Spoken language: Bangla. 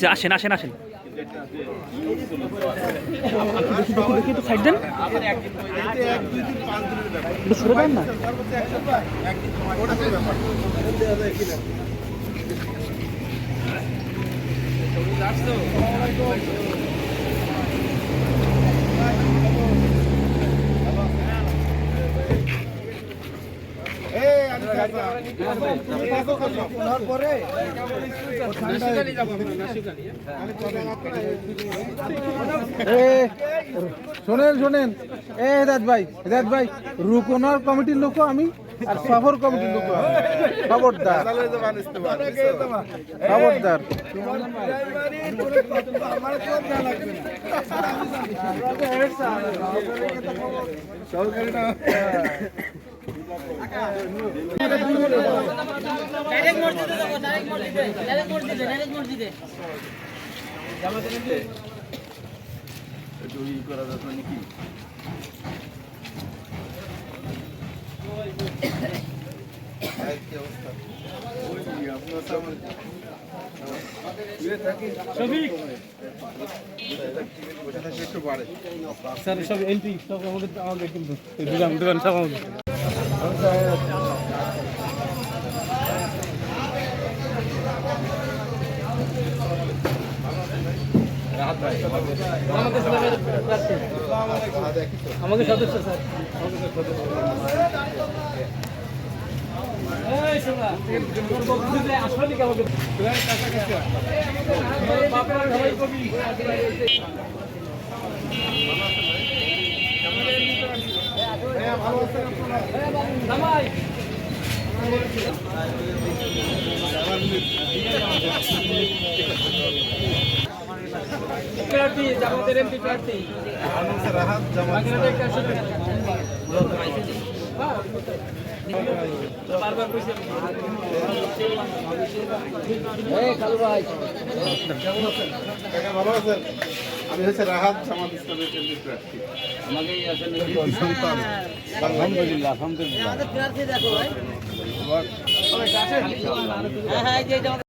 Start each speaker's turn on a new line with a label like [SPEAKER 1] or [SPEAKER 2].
[SPEAKER 1] আসেন আসেন আসেন সাইড দেন শুরু করেন না
[SPEAKER 2] শোনেন শোনেন হেদায়ত ভাই রুকনার কমিটির লোক আমি আর সফর কমিটির লোক খবরদার খবরদার
[SPEAKER 3] করা যাবে নাকি
[SPEAKER 2] স্যার সব এন্ট্রি সব আমাদের কিন্তু দোকান সব আমাদের আমাকে সদস্য স্যার প্রার্থী জামাতের এমপি প্রার্থী রাহাত জামাত বারবার কইছে এই কালু ভাই
[SPEAKER 3] ভালো আছেন আমি হচ্ছে রাহাত জামাত ইসলামের এমপি প্রার্থী আমাকেই আসলে সন্তান আলহামদুলিল্লাহ
[SPEAKER 4] আমাদের প্রার্থী দেখো ভাই হ্যাঁ হ্যাঁ